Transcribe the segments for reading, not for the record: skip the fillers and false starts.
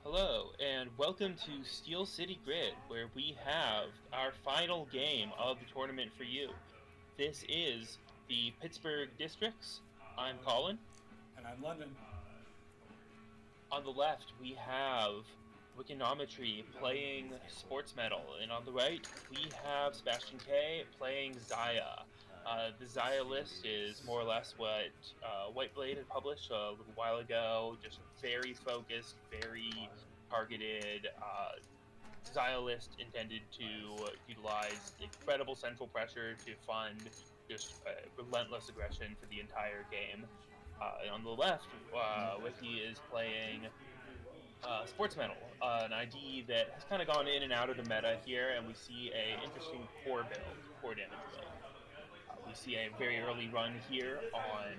Hello, and welcome to Steel City Grid, where we have our final game of the tournament for you. This is the Pittsburgh Districts. I'm Colin. And I'm London. On the left, we have Wikignometry playing Sportsmetal, and on the right, we have SebastianK playing Zahya. The Zahya list is more or less what White Blade had published a little while ago, just very focused, very targeted Zahya list intended to utilize incredible central pressure to fund just relentless aggression for the entire game. And on the left, Wiki is playing Sportsmetal, an ID that has kind of gone in and out of the meta here, and we see a interesting core build, core damage build. We see a very early run here on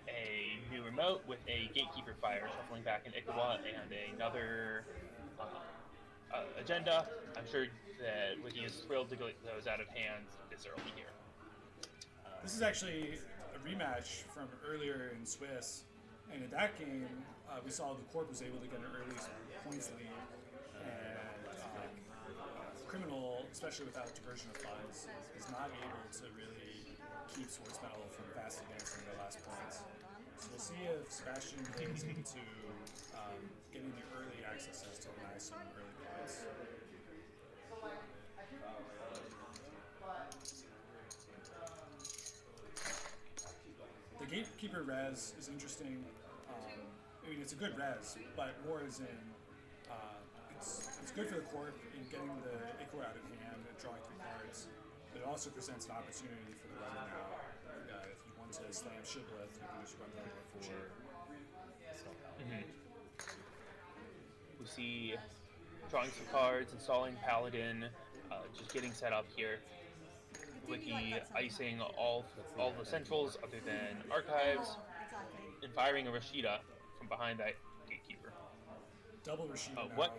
a new remote with a Gatekeeper fire shuffling back an Ikawa and another agenda. I'm sure that Wiki is thrilled to get those out of hand this early here. This is actually a rematch from earlier in Swiss, and in that game, we saw the Corp was able to get an early points lead, and Criminal, especially without diversion of funds, is not able to really keep Sportsmetal from fast advancing their last points. So we'll see if Sebastian is able to getting the early accesses to deny some early points. The Gatekeeper res is interesting. I mean, it's a good res, but more as in it's good for the Corp in getting the Ichor out of hand and drawing 3 cards, but it also presents an opportunity for the runner now. If you want to slam Shibboleth, you can just run the Ichor for sure. We see drawing some cards, installing Paladin, just getting set up here. Wiki icing all the centrals other than archives, and firing a Rashida from behind that Gatekeeper. Double Rashida now. What?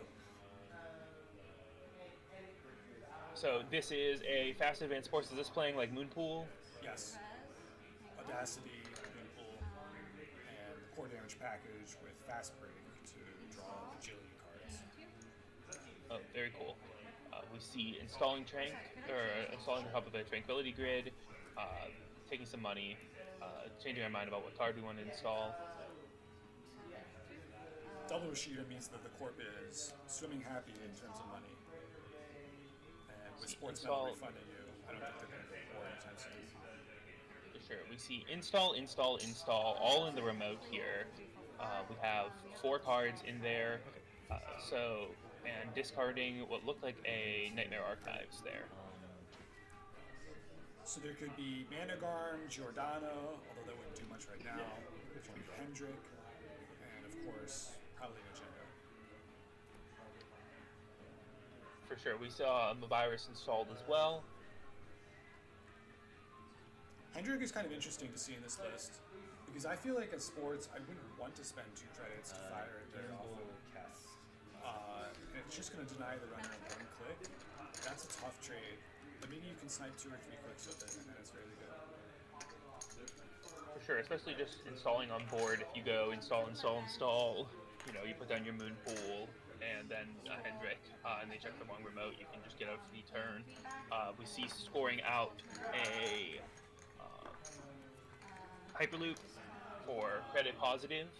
So this is a fast advanced sports. Is this playing like Moonpool? Yes. Audacity, Moonpool, and the core damage package with fast break to draw agility cards. Oh, very cool. We see installing installing the hub of a Tranquility Grid, taking some money, changing our mind about what card we want to install. Double Rashida means that the Corp is swimming happy in terms of money. And with Sportsmetal refunding you, I don't think they're going to go poor anytime soon. For sure. We see install, all in the remote here. We have 4 cards in there. And discarding what looked like a Nightmare Archives there. So there could be Managarm, Giordano, although that wouldn't do much right now. There could be Hendrick, and of course, probably an agenda. For sure. We saw Mavirus installed as well. Hendrick is kind of interesting to see in this list, because I feel like as sports, I wouldn't want to spend 2 credits to fire it very often. And it's just going to deny the runner 1 click. That's a tough trade, but maybe you can snipe 2 or 3 clicks with it, and then it's really good. For sure, especially just installing on board. If you go install, you put down your Moonpool and then Hendrick, and they check the wrong remote, you can just get a free turn. We see scoring out a Hyperloop for credit positive.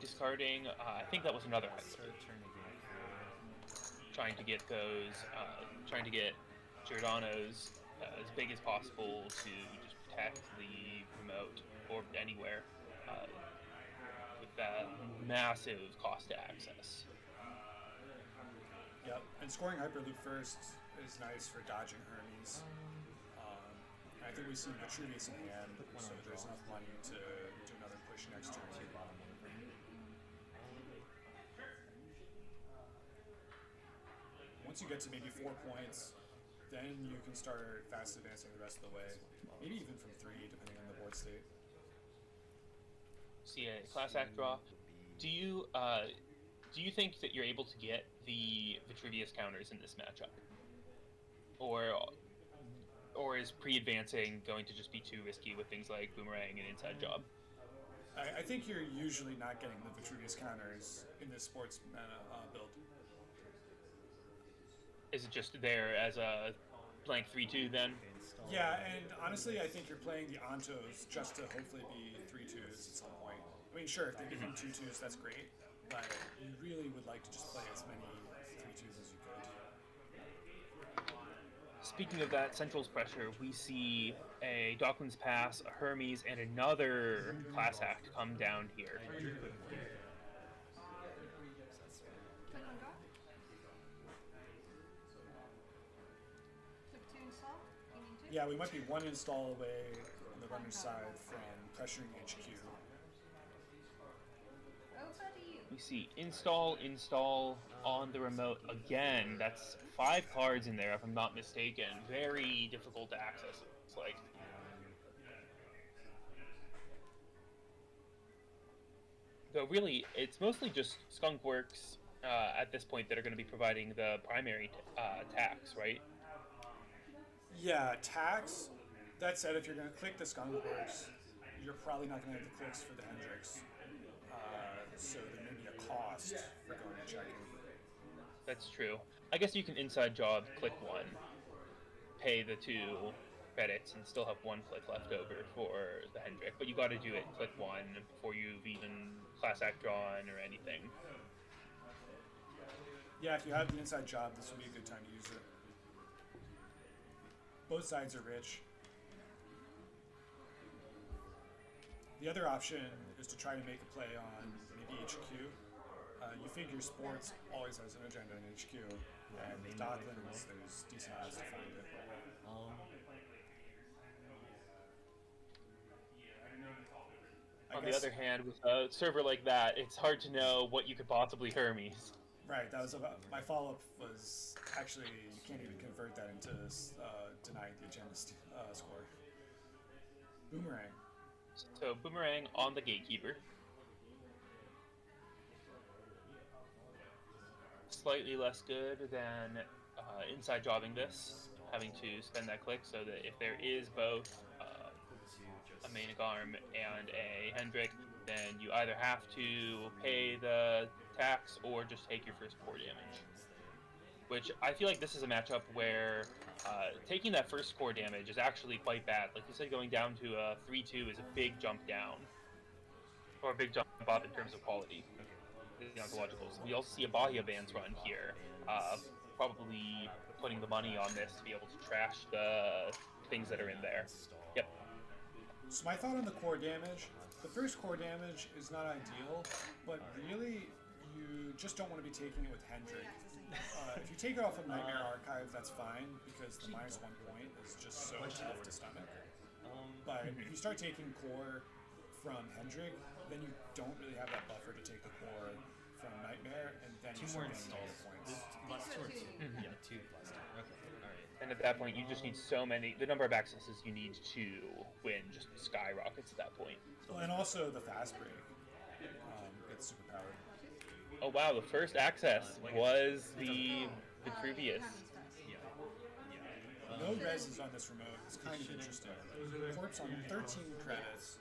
Discarding, I think that was another Hyperloop. Trying to get those, trying to get Giordano's as big as possible to just protect the remote or anywhere with that massive cost to access. Yep, and scoring Hyperloop first is nice for dodging Hermes. I think we see Vitruvius in hand, so there's enough money to do another push next turn. Once you get to maybe 4 points, then you can start fast advancing the rest of the way. Maybe even from 3, depending on the board state. See a class act draw. Do you think that you're able to get the Vitruvius counters in this matchup? Or is pre-advancing going to just be too risky with things like Boomerang and Inside Job? I think you're usually not getting the Vitruvius counters in this sports build. Is it just there as a blank 3/2 then? Yeah, and honestly, I think you're playing the Ontos just to hopefully be 3/2s at some point. I mean, sure, if they become 2/2s, that's great, but you really would like to just play as many 3/2s as you could. Speaking of that Central's pressure, we see a Docklands Pass, a Hermes, and another class act come down here. Yeah, we might be one install away on the runner's side from pressuring HQ. We see install on the remote again. That's 5 cards in there, if I'm not mistaken. Very difficult to access, it looks like. Though really, it's mostly just Skunkworks at this point that are going to be providing the primary tax, right? Yeah, tax. That said, if you're going to click the Skunkworks, you're probably not going to have the clicks for the Hendrix. So there may be a cost for going and checking. That's true. I guess you can inside job, click 1, pay the 2 credits, and still have 1 click left over for the Hendrick. But you got to do it click 1 before you've even class act drawn or anything. Yeah, if you have the inside job, this would be a good time to use it. Both sides are rich. The other option is to try to make a play on maybe HQ. You figure sports always has an agenda in HQ, and with Docklands, there's decent odds to find it. On the other hand, with a server like that, it's hard to know what you could possibly Hermes. Right, that was about, my follow-up was actually, you can't even convert that into denying the agenda score. Boomerang. So Boomerang on the Gatekeeper. Slightly less good than inside jobbing this, having to spend that click, so that if there is both a Manic Arm and a Hendrick, then you either have to pay the tax or just take your first core damage. Which I feel like this is a matchup where taking that first core damage is actually quite bad. Like you said, going down to a 3/2 is a big jump down, or a big jump up in terms of quality. The ontologicals. We also see a Zahya Bands run here, probably putting the money on this to be able to trash the things that are in there. Yep. So my thought on the core damage, the first core damage is not ideal, but really you just don't want to be taking it with Hendrick. If you take it off of Nightmare Archive, that's fine, because the -1 point is just so tough to stomach. But if you start taking core from Hendrick, then you don't really have that buffer to take the core from Nightmare, and then you start getting negative points. Yeah, 2 plus 2. Okay, alright. And at that point, you just need so many. The number of accesses you need to win just skyrockets at that point. Well, and also the fast break gets super powered. Oh wow, the first access was the Vitruvius. No reses on this remote. It's kind of interesting. Corpse on 13 credits.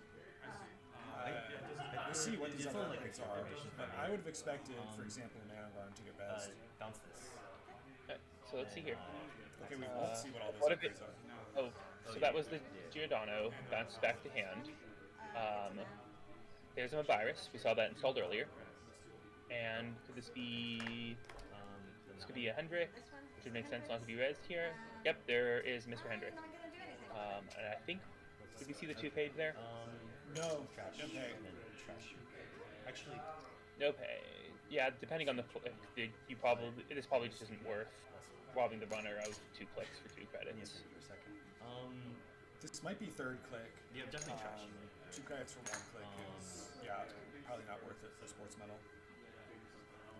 We'll see what these other upgrades are, but I would have expected, for example, Manavarm to get best. Bounce this. Okay, so let's see here. Okay, we won't see what all those What if it? upgrades are. Oh, so that was the Giordano, bounces back to hand. There's a virus. We saw that installed earlier. And could this be? This could be a Hendrick, which would make sense not to be rezzed here. Yep, there is Mr. Hendrick. And I think, did we see the 2 paid there? No, Trash. no pay. And then trash. Actually, No pay. Yeah, depending on the, you probably, this probably just isn't worth robbing the runner of 2 clicks for 2 credits. yes, for a second. This might be third click. Yeah, definitely trash. 2 credits for 1 click is, yeah, probably not worth it for Sportsmetal.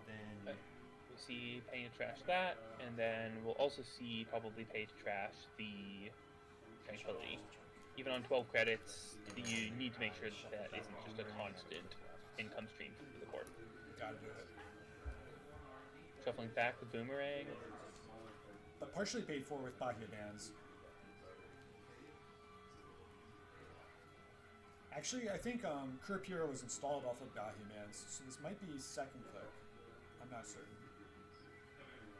Then We see paying to trash that, and then we'll also see probably pay to trash the Tranquility. Even on 12 credits, you need to make sure that isn't just a constant income stream for the corp. Gotta do it. Shuffling back the Boomerang. But partially paid for with Zahya Bands. Actually, I think Kurapira was installed off of Bahimans, so this might be second click. I'm not certain.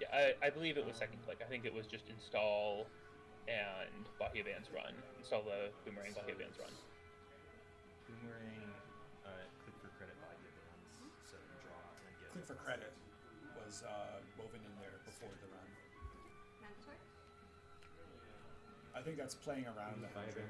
Yeah, I believe it was second click. I think it was just install and Bahia Van's run. Install the Boomerang Bahia Van's run. Boomerang, click for credit by Evans, so draw and then get. Click for credit was woven in there before the run. Mandatory? I think that's playing around the hand trick.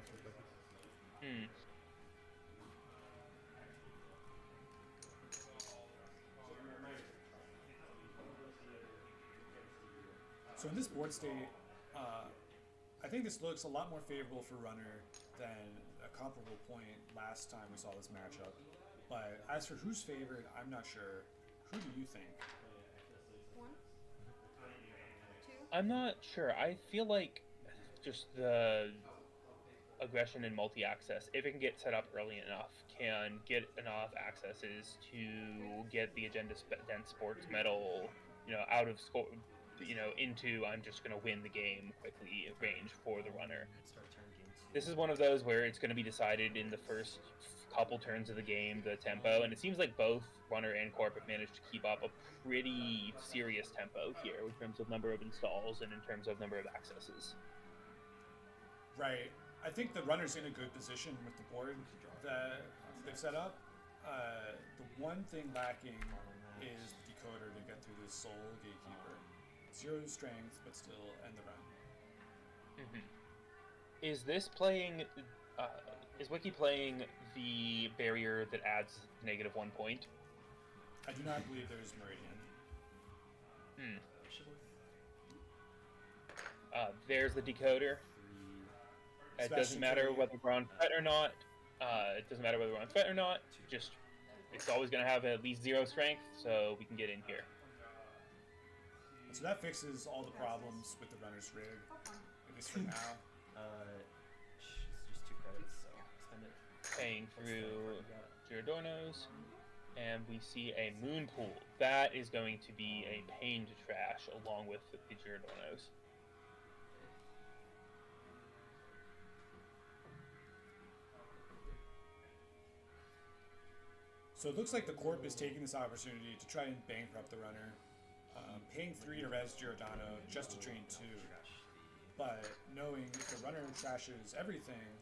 So in this board state, I think this looks a lot more favorable for runner than a comparable point last time we saw this matchup. But as for who's favored, I'm not sure. Who do you think? 1, 2. I'm not sure. I feel like just the aggression and multi-access, if it can get set up early enough, can get enough accesses to get the agenda dense Sportsmetal, out of score, into I'm just going to win the game quickly range for the runner. Start turn game 2. This is one of those where it's going to be decided in the first couple turns of the game, the tempo, and it seems like both runner and corp have managed to keep up a pretty serious tempo here in terms of number of installs and in terms of number of accesses. Right. I think the runner's in a good position with the board that they've set up. The one thing lacking is the decoder to get through this soul gatekeeper. 0 strength, but still end the run. Is this playing? Is Wiki playing the barrier that adds -1 point? I do not believe there's Meridian. There's the decoder. It doesn't matter whether we're on threat or not. It doesn't matter whether we're on threat or not. Just it's always going to have at least 0 strength, so we can get in here. So that fixes all the problems with the runner's rig, at least for now. It's just 2 credits, so spend it. Paying through Giordano's, and we see a moon pool. That is going to be a pain to trash along with the Giordano's. So it looks like the Corp is taking this opportunity to try and bankrupt the runner, paying 3 to res Giordano just to train 2. But knowing if the runner trashes everything,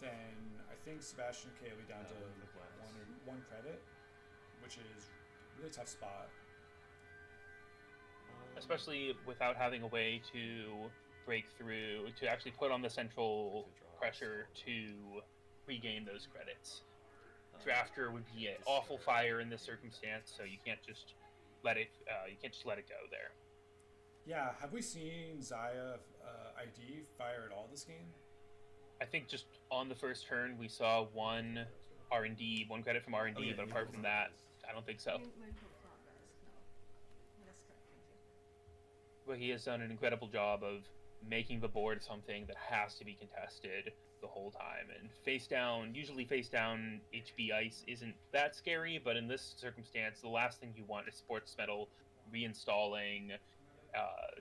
then I think SebastianK will be down to one credit, which is a really tough spot. Especially without having a way to break through, to actually put on the central pressure to regain those credits. Drafter would be an awful fire in this circumstance, so you can't just let it. You can't just let it go there. Yeah, have we seen Zahya ID fire at all this game? I think just on the first turn we saw one R&D, 1 credit from R&D, but apart from that, I don't think so. Moon pool progress. No. That's correct. Thank you. But he has done an incredible job of making the board something that has to be contested the whole time. And usually face down HB ice isn't that scary, but in this circumstance, the last thing you want is Sportsmetal reinstalling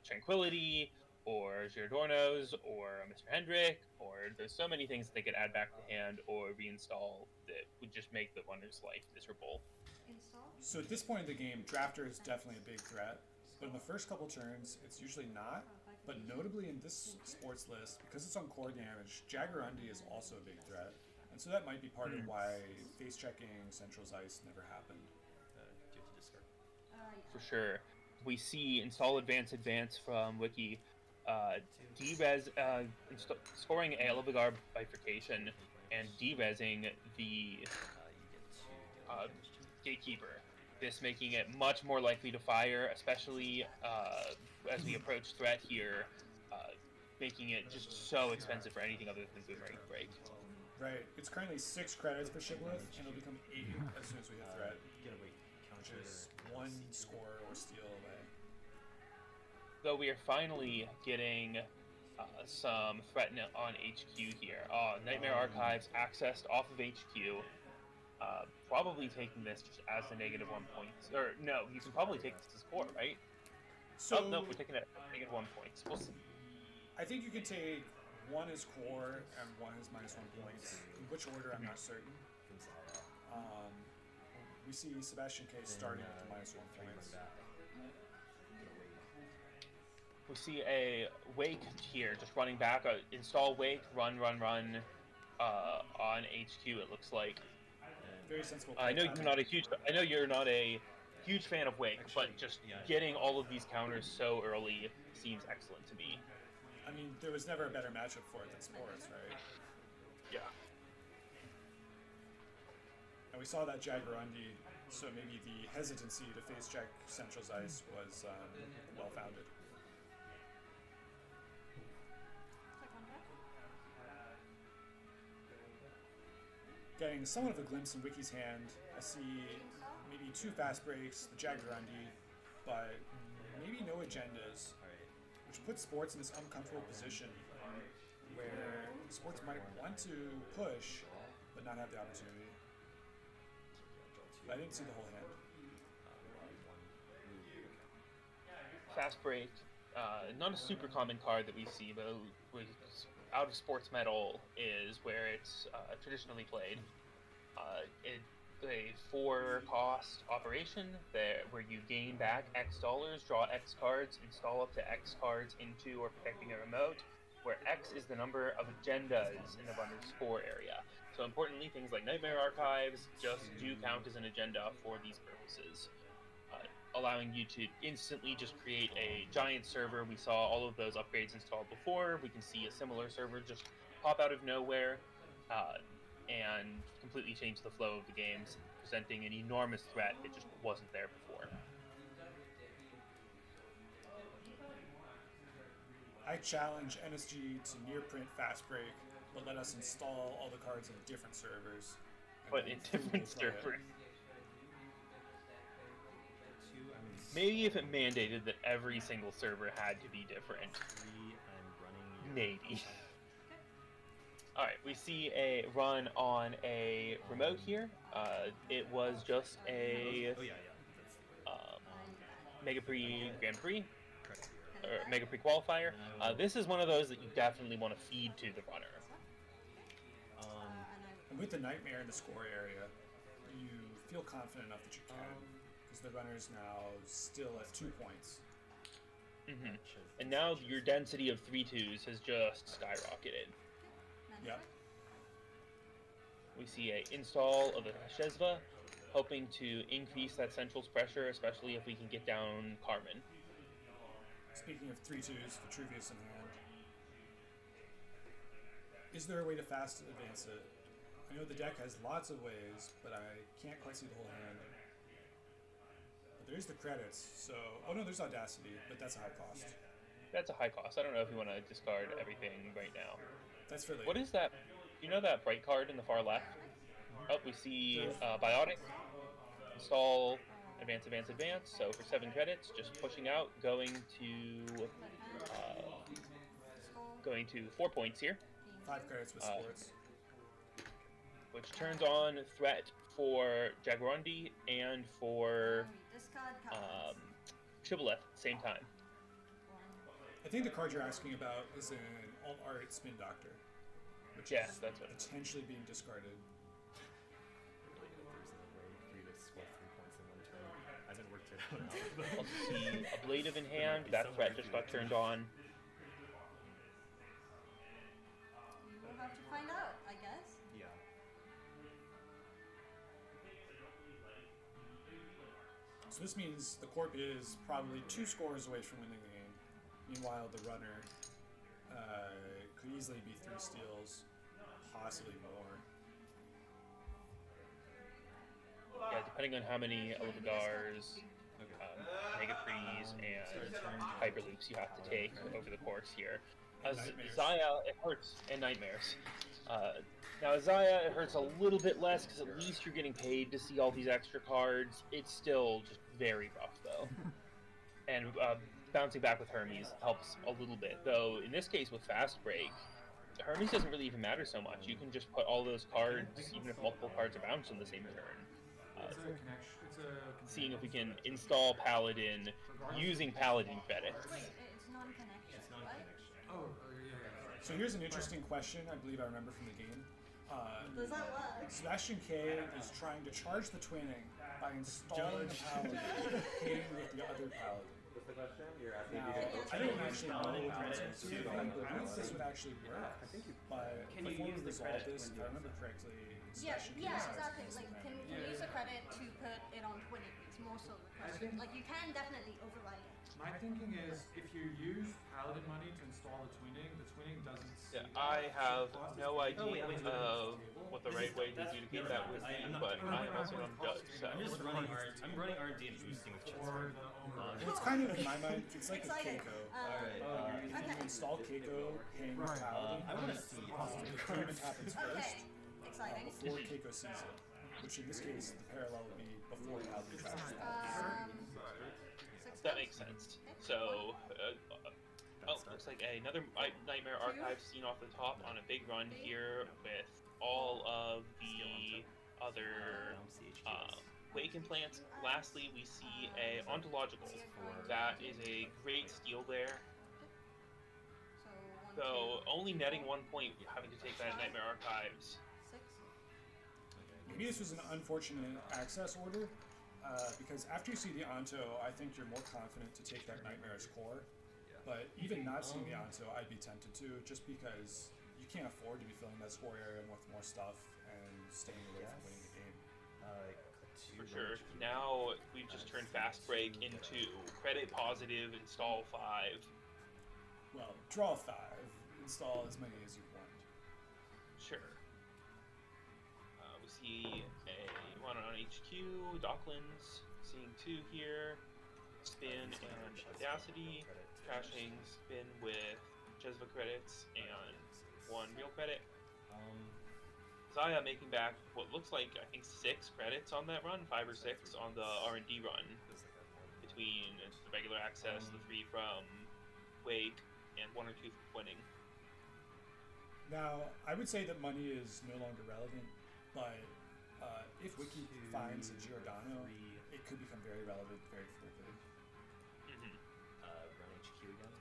Tranquility or Giordano's or Mr. Hendrick, or there's so many things that they could add back to hand or reinstall that would just make the runner's life miserable. Install? So at this point in the game, Drafter is definitely a big threat, but in the first couple turns, it's usually not. But notably in this sports list, because it's on core damage, Jaggerundi is also a big threat. And so that might be part of why face checking Central's Ice never happened. Do you have to discard? Yeah. For sure. We see install advance from Wiki, de-res, scoring a Elevagar bifurcation and de-resing the You get 2 damage to Gatekeeper. This making it much more likely to fire, especially as we approach threat here, making it just so expensive for anything other than Boomerang Break. Right. It's currently 6 credits for Shibboleth, and it'll become 8 as soon as we hit threat, You gotta wait. which Counter. is 1 score or steal away. Though we are finally getting some threat on HQ here. Nightmare Archives accessed off of HQ. Probably taking this just as a -1 point. Or no, you can probably take this as core, right? So No, we're taking it at -1 points. We'll see. I think you can take One is core and one is -1 points. In which order, I'm not certain. From Zahya. We see SebastianK starting with the -1 points. We see a Wake here, just running back. Install Wake, run on HQ. It looks like. Very sensible. I know you're not a huge fan of Wake, Actually, but just yeah. getting all of these counters so early seems excellent to me. I mean, there was never a better matchup for it than Sports, right? Yeah. And we saw that Jaguarundi, so maybe the hesitancy to face check Central's Ice was well-founded. Getting somewhat of a glimpse in Wiki's hand, I see maybe 2 fast breaks, the Jaguarundi, but maybe no agendas, which puts Sports in this uncomfortable position where Sports might want to push, but not have the opportunity. But I didn't see the whole hand. Fast break, not a super common card that we see, but out of Sportsmetal is where it's traditionally played. It's a 4-cost operation where you gain back X dollars, draw X cards, install up to X cards into or protecting a remote, where X is the number of agendas in the runner's score area. So importantly, things like Nightmare Archives just do count as an agenda for these purposes, allowing you to instantly just create a giant server. We saw all of those upgrades installed before. We can see a similar server just pop out of nowhere and completely change the flow of the games, presenting an enormous threat that just wasn't there before. I challenge NSG to near-print fast break, but let us install all the cards in different servers. But in different servers. Maybe if it mandated that every single server had to be different. I'm running. Maybe. Alright, we see a run on a remote here. It was just a Mega Prix Grand Prix, or Mega Prix qualifier. This is one of those that you definitely want to feed to the runner. And with the Nightmare in the score area, you feel confident enough that you can, because the runner's now still at 2 points. Mm-hmm. And now your density of 3-2s has just skyrocketed. Yep. We see a install of a Shezva, hoping to increase that Central's pressure, especially if we can get down Carmen. Speaking of 3-2s, Vitruvius in hand. Is there a way to fast advance it? I know the deck has lots of ways, but I can't quite see the whole hand. But there's the credits, so... Oh no, there's Audacity, but that's a high cost. That's a high cost. I don't know if you want to discard everything right now. That's for later. What is that? You know that bright card in the far left? Oh, we see Biotic. Install advance. So for 7 credits, just pushing out, going to 4 points here. 5 credits with Sports. Which turns on threat for Jaguarundi and for Shibboleth at the same time. I think the card you're asking about is an Alt Art Spin Doctor, which is that's what potentially being discarded. Hasn't worked it out. Also see Ablative in hand. That threat just got turned on. We'll have to find out, I guess. Yeah. So this means the Corp is probably 2 scores away from winning the game. Meanwhile, the runner could easily be 3 steals, possibly more. Yeah, depending on how many Elvigars, Mega Prix, and Hyperloops you have to take over the course here. Zahya, it hurts, and Nightmares. Now, Zahya, it hurts a little bit less because at least you're getting paid to see all these extra cards. It's still just very rough, though. And bouncing back with Hermes helps a little bit, though in this case with Fast Break, Hermes doesn't really even matter so much. You can just put all those cards, even if multiple cards are bounced on the same turn. Seeing if we can install Paladin using Paladin credits. Wait, it's non-connection, right? Oh, yeah. So here's an interesting question I believe I remember from the game. Does that work? SebastianK is trying to charge the twinning by installing a paladin, hitting with the other paladin. What's the question? You're asking Now, I don't actually know the answer to it. I believe this would actually work, but before we resolve this, if I remember correctly, Yeah, SebastianK yeah, decides exactly. it's Like, the can man. we use the credit to put it on twinning? It's more so the question. Like, you can definitely override it. My thinking is if you use paladin money to install the twinning doesn't see Yeah, that. I have So cost is no idea pretty of what the right way to adjudicate that would be, but I am also not a judge, so. I'm just running I'm running R&D and boosting with chits. Or the override. Well, it's kind of, in my mind, it's like a Excited. Keiko. Alright. If you Okay. install Keiko, paying Right. paladin, I want to see payment happens first. Okay, exciting. Before Keiko sees it, which in this case, the parallel would be before Paladin trashes it. 6 That makes sense. So, looks like another Nightmare Archive scene off the top on a big run here with all of the other Waken plants. Lastly, we see a Ontological. That is a great steal there. So, 1, So, 2, only netting 1 point having to take that Nightmare Archives. 6. Maybe this was an unfortunate access order, because after you see the Onto, I think you're more confident to take that Nightmare's core. But even not seeing the Onto, I'd be tempted to, just because you can't afford to be filling that score area with more stuff and staying away from winning the game. For sure. Now we've just turned Fast Break into credit positive, install 5. Well, draw 5, install as many as you want. Sure. We see a one on HQ, Docklands, seeing 2 here, Spin and Audacity, crashing Spin with Jezva credits and 1 real credit. Zahya making back what looks like, I think, 6 credits on that run, 5 or 6 on the R&D run, between the regular access, the 3 from Wake, and 1 or 2 from Twinning. Now, I would say that money is no longer relevant, but if Wiki finds a Giordano, it could become very relevant very quickly. Run HQ again.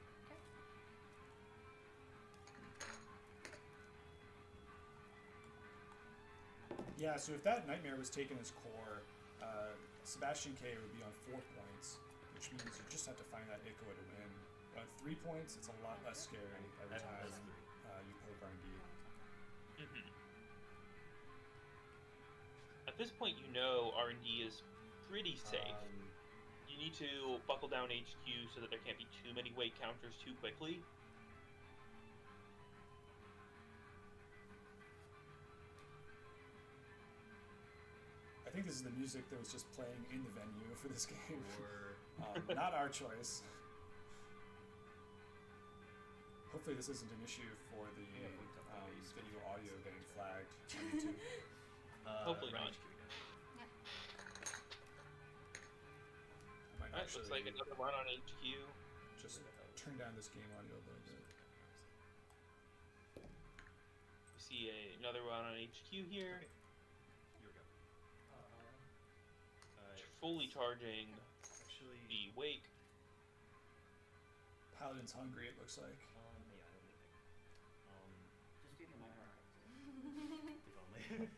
Yeah, so if that Nightmare was taken as core, SebastianK would be on 4 points, which means you just have to find that Ico to win. But at 3 points, it's a lot less scary every time you poke R&D. At this point, you know R&D is pretty safe. You need to buckle down HQ so that there can't be too many weight counters too quickly. I think this is the music that was just playing in the venue for this game. Not our choice. Hopefully this isn't an issue for the video audio getting flagged on YouTube. Hopefully run not. HQ again. I might Alright, looks like another one on HQ. just turn down this game audio a little bit. We see another one on HQ here. Here we go. Fully charging Actually, the Wake. Paladin's hungry, it looks like. yeah, I don't have anything. Just give him my heart. If only.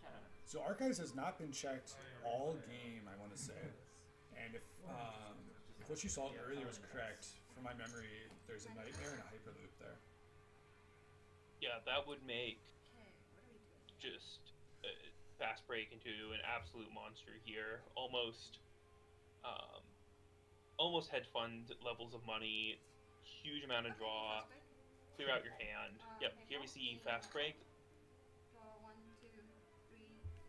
Shut up. So Archives has not been checked all game, I want to say. And if what you saw earlier was correct, from my memory, there's a Nightmare and a Hyperloop there. Yeah, that would make Okay, what are we doing? just Fast Break into an absolute monster here. Almost head fund levels of money, huge amount of draw, clear out your hand. Yep, here we see Fast Break. Draw 1, 2, 3,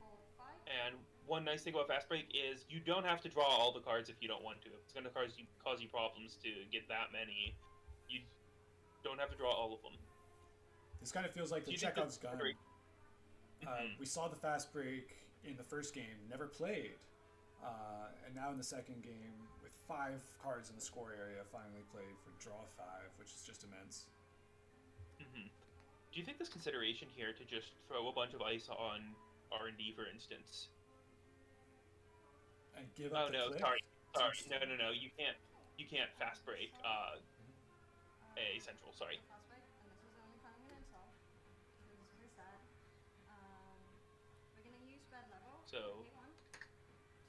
4, 5. And one nice thing about Fast Break is you don't have to draw all the cards if you don't want to. If it's going to cause you problems to get that many, you don't have to draw all of them. This kind of feels like the Do you think Chekhov's that's gun. very- We saw the Fast Break in the first game, never played. And now in the second game, with 5 cards in the score area, finally played for draw 5, which is just immense. Do you think there's consideration here to just throw a bunch of ice on R&D, for instance? and give Oh up the no, click. sorry. seems- No. You can't fast break a central. Sorry. Fast break, and this is the only card I'm gonna install. This is pretty sad. We're gonna use red level. So- K1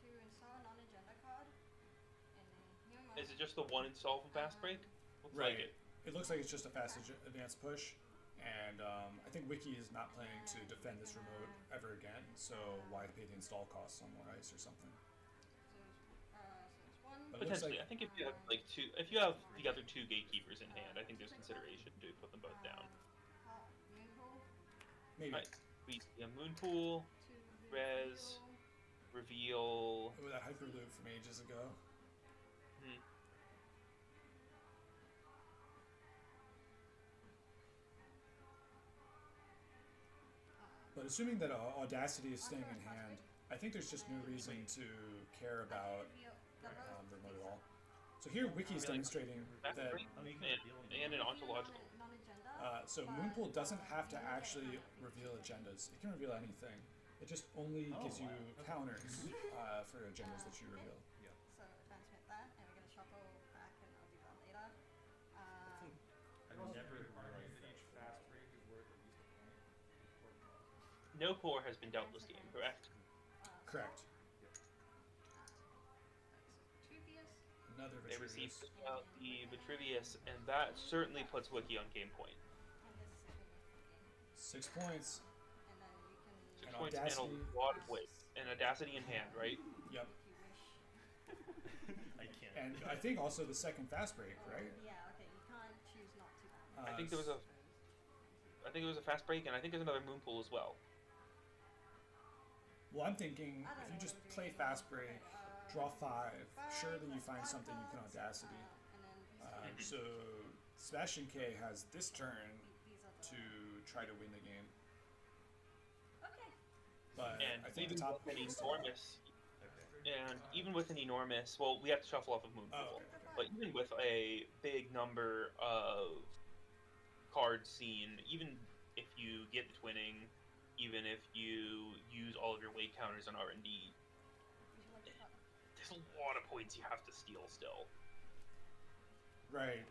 to install a non-agenda card in a new mode. Is it just the one install from fast break? Looks Right. like it. It looks like it's just a fast advanced push, and I think Wiki is not planning to defend this remote ever again. So why pay the install costs on more ice or something? So it's one. But it looks Potentially, like- I think if you have like two, if you have the other two gatekeepers in hand, I think there's consideration to put them both down. Moon pool, Maybe. Right. We see a moon pool, to Res. reveal. Oh, that hyperloop from ages ago. Hmm. But assuming that Audacity is staying in hand, I think there's just no reason to care about the remote at all. So here Wiki's demonstrating Fast that break and an ontological. so Moonpool doesn't have to actually reveal agendas. It can reveal anything. It just only gives you counters for agendas that you reveal. So transmit that, and we're gonna shuffle back, and I'll do that later. I've Also, never requiring realized that that. each fast break is worth at least a point. Or cost. No core has been dealt this game, correct? Correct. Vitruvius, Another They received Vitruvius. the Vitruvius, and that certainly puts Wiki on game point. and this is the 6 points. and then you can, Six And points Audacity. and a lot of weight. And Audacity in hand, right? Yep. if you wish. I can't. And I think also the second fast break, right? Yeah, okay, you can't choose not to. I think there was a fast break, and I think there's another moon pool as well. Well, I'm thinking I don't if know you what just we're play doing. fast break, Okay, draw 5, surely you plus find water something you can cards, Audacity. and then these, So Sebastian K has this turn these are the, to try to win the game, okay. but And I think the even top. with an enormous, Okay. and even with an enormous, well, we have to shuffle off of moon pool. Oh, okay, okay. But even with a big number of cards seen, even if you get the twinning, even if you use all of your weight counters on R&D, Would you like to cut? there's a lot of points you have to steal still. Right.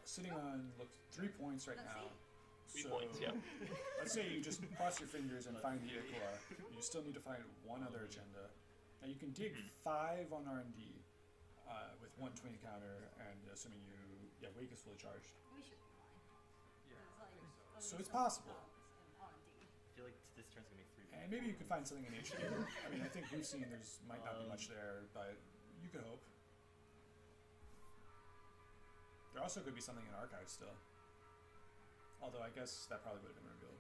Sitting on 3 points right Let's now. see. 3 So points, yeah. let's say you just cross your fingers and find the Ikora. You still need to find one other agenda. Now you can dig 5 on R&D with 1 twin counter, and assuming Wake is fully charged. We should be fine. Yeah. There's like at So least it's possible. in R&D. I feel like this turn's gonna be 3. And maybe you could find something in HQ. I mean, I think we've seen there's might not be much there, but you could hope. There also could be something in archives still. Although I guess that probably would have been revealed.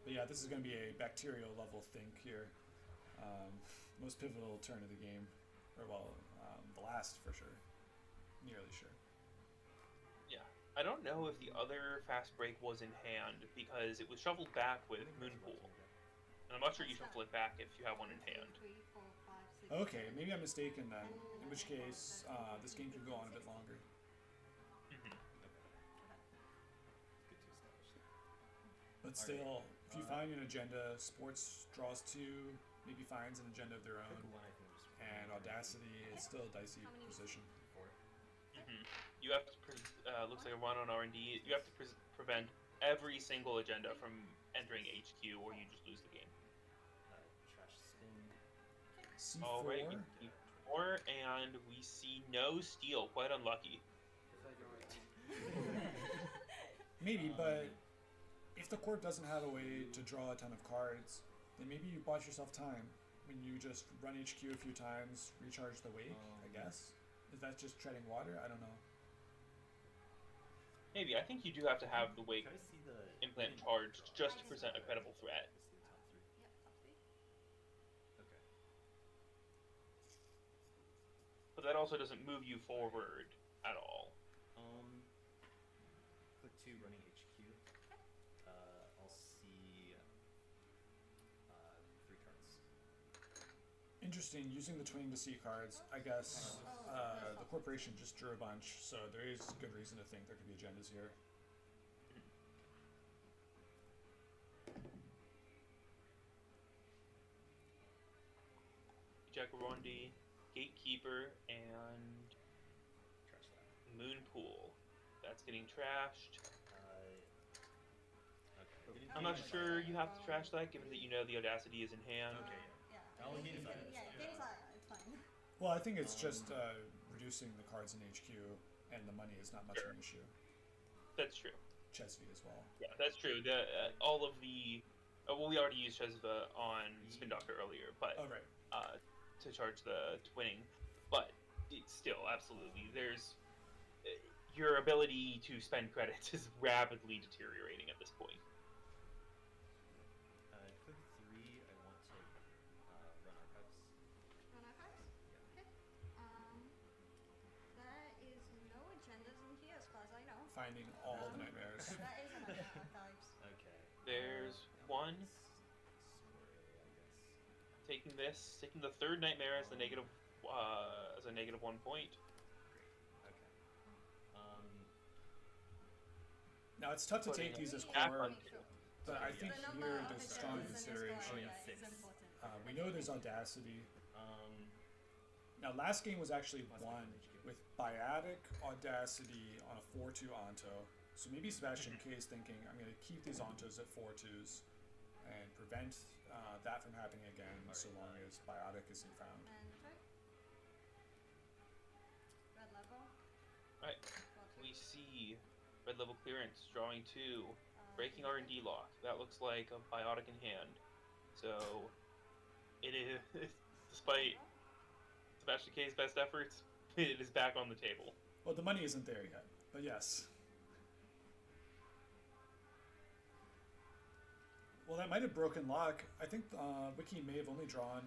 But yeah, this is going to be a bacterial level think here. Most pivotal turn of the game. Or, well, the last for sure. Nearly sure. Yeah. I don't know if the other fast break was in hand because it was shuffled back with moon pool. And I'm not sure you shuffle it back if you have one in hand. 3, 4, 5, 6, Okay, maybe I'm mistaken then. In which case, this game could go on a bit longer. Mhm. Good to establish. But still, if you find an agenda, Sports draws 2, maybe finds an agenda of their own, One I think was and Audacity is still a dicey How many- position. 4. Mhm. You have to, looks like a run on R&D, you have to prevent every single agenda from entering HQ or you just lose the game. Trash spin. C4. Alright, we see 4, and we see no steal. Quite unlucky. Maybe, but if the court doesn't have a way to draw a ton of cards, then maybe you bought yourself time when you just run HQ a few times, recharge the wake, I guess. Is that just treading water? I don't know. Maybe. I think you do have to have the wake Try to see the implant charged just to present a credible threat. See the top 3. Yep, top 3. Okay. But that also doesn't move you forward at all. Click 2, running HQ. I'll see 3 cards. Interesting, using the twinning to see cards. I guess the corporation just drew a bunch, so there is good reason to think there could be agendas here. Jacarondi, Gatekeeper, and Trash that. Moonpool. That's getting trashed. Okay. I'm not sure you have to trash that, given that you know the Audacity is in hand. Okay, Yeah. I only need It's- five. Yeah, game's it's fine. Well, I think it's just reducing the cards in HQ, and the money is not much of an issue. That's true. Chesvi as well. Yeah, that's true. The all of the well, we already used Chesva on Spin Doctor earlier, but Oh, right. to charge the twinning, but it's still absolutely there's your ability to spend credits is rapidly deteriorating at this point. Click 3, I want to run archives. Run archives? Yeah. Okay. There is no agendas in here as far as I know. Finding all the nightmares. That is an archives. Okay. There's one. Score A, I guess. Taking the third nightmare as a negative 1 point. Great. Okay. Now, it's tough to take these as Back core, on but I think The number here of there's agendas strong in this consideration. score, yeah, is six. important. We know there's Audacity. Um, Now, last game was actually Last won game was HQ. with Biotic Audacity on a 4-2 Onto. So maybe Sebastian K is thinking, I'm going to keep these Ontos at 4-2s and prevent that from happening again, so long as Biotic isn't found. And right. Red level. Right. Got We you. see red level clearance, drawing 2, breaking Okay. R&D lock. That looks like a biotic in hand. So it is, despite Sebastian K's best efforts, it is back on the table. Well, the money isn't there yet, but yes. Well, that might have broken lock. I think Wiki may have only drawn,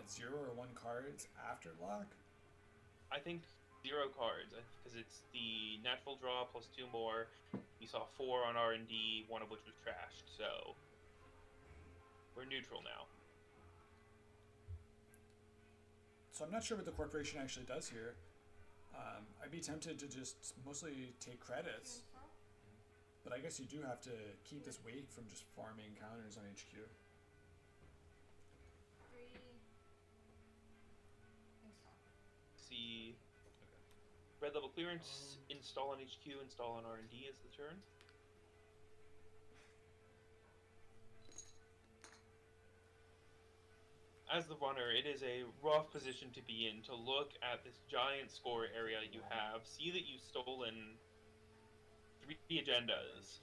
0 or 1 cards after lock? I think 0 cards, because it's the natural draw plus 2 more. You saw 4 on R&D, one of which was trashed, so we're neutral now. So I'm not sure what the corporation actually does here. I'd be tempted to just mostly take credits, Info. but I guess you do have to keep this weight from just farming counters on HQ. 3. Install. See okay. red level clearance, install on HQ, install on R&D is the turn. As the runner, it is a rough position to be in, to look at this giant score area you have, see that you've stolen 3 agendas,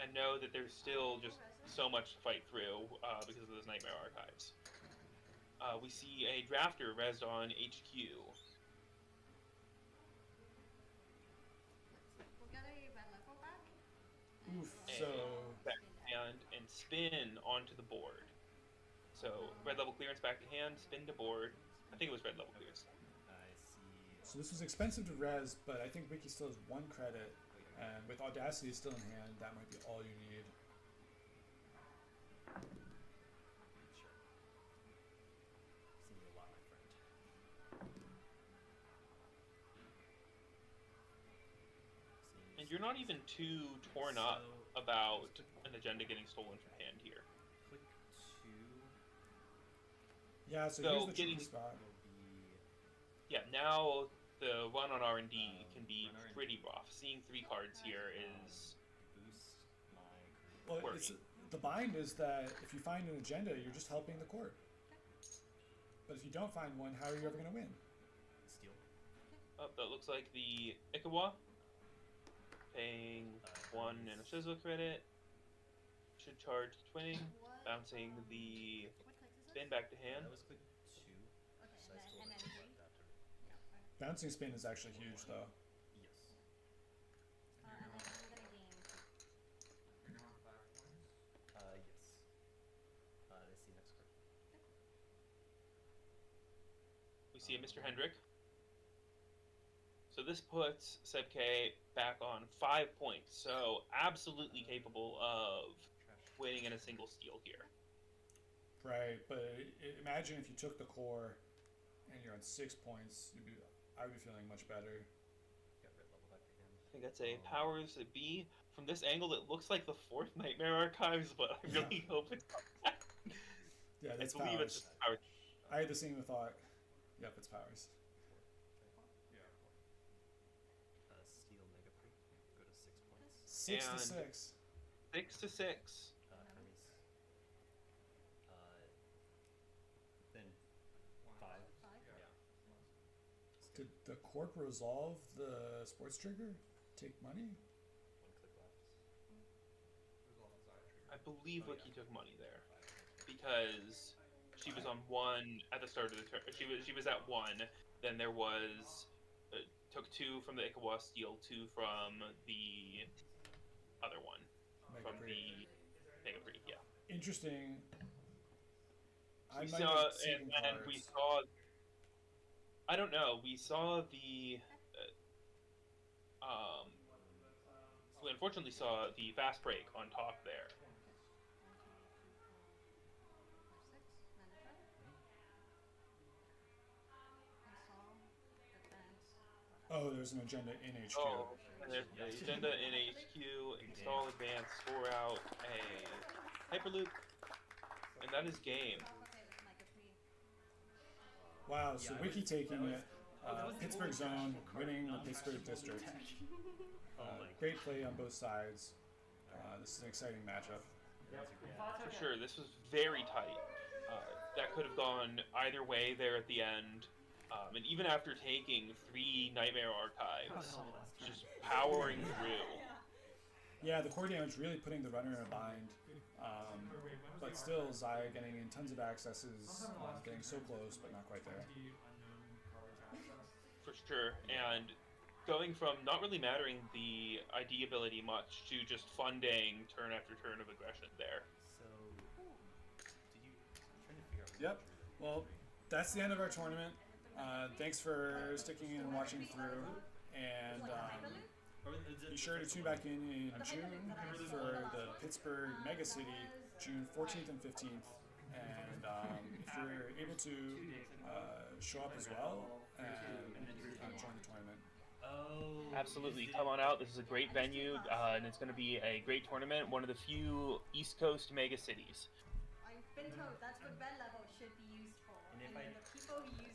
and know that there's still just so much to fight through because of those Nightmare Archives. We see a drafter rezzed on HQ. We'll get a red level back. Oof, And so back to hand and spin onto the board. So red level clearance back to hand, spin to board. I think it was red level clearance. I see. So this was expensive to res, but I think Wiki still has 1 credit, and with Audacity still in hand, that might be all you need. Sure. Seeing you a lot, my friend. And you're not even too torn up about an agenda getting stolen from hand here. Click 2 Yeah, so So here's the getting- tricky spot. will be Yeah, now the run on R&D can be run R&D. pretty rough. Seeing 3 cards here is boost my career. Well, worry. it's, the bind is that if you find an agenda, you're just helping the court. But if you don't find one, how are you ever going to win? Steal. that looks like the Ikawa paying 1 and a Shizzle credit. Should charge twinning, What? bouncing the What clicks is spin it? back to hand. That was click 2. Okay, So I and still then have 3. adapter. Yeah, right. Bouncing spin is actually huge, though. Yes. And then we're gonna gain. Can you want back points? Yes. Let's see next card. We see a Mr. Hendrick. So this puts Seb K back on 5 points. So absolutely capable of Trash. winning in a single steal here. Right, but imagine if you took the core and you're on 6 points, I would be feeling much better. Got red level back again. I think that's a powers that be. From this angle, it looks like the 4th Nightmare Archives, but I really hope it's not that. Yeah, that's believe powers. it's power. I had the same thought. Yep, it's powers. Steel Mega Pre. Go to 6 points. 6 to And- 6. 6 to 6. Hermes. Then 5. Five. Yeah. Did the corp resolve the sports trigger? Take money? 1 click left. I believe Wiki took money there because she was on 1 at the start of the turn. She was at 1. Then there was took 2 from the Ikawa Steel, 2 from the other one, Mega from Pre. the Mega Pre. Yeah. Interesting. I We might saw, have seen and we cards. saw. I don't know. We saw the. We unfortunately saw the fast break on top there. 1, 2, 3, 4, 5, 6. Mana travel. Install. Advance. Oh, there's an agenda in HQ. Oh, and there's the agenda in HQ. Install, advance, score out a hyperloop, and that is game. Okay, with Mega Pre. Wow, so Yeah, Wiki taking it. that was the Pittsburgh only zone, cashable card, winning the not Pittsburgh cashable district. attack. Great play on both sides. This is an exciting matchup. For sure, this was very tight. That could have gone either way there at the end. And even after taking 3 Nightmare Archives, just powering through. Yeah, the core damage really putting the runner in a bind. But still, Zahya getting in tons of accesses, getting so close, but not quite there. For sure, and going from not really mattering the ID ability much to just funding turn after turn of aggression there. So, did you? I'm trying to figure out. Yep. Well, that's the end of our tournament. Thanks for sticking and watching through. And be sure to tune back in June for the Pittsburgh Megacity, June 14th and 15th. And if you're able to show up as well and join the tournament. Oh. Absolutely, come on out. This is a great venue, and it's going to be a great tournament. One of the few East Coast mega cities. I've been told that's what bell level should be used for. And if then I- the people who use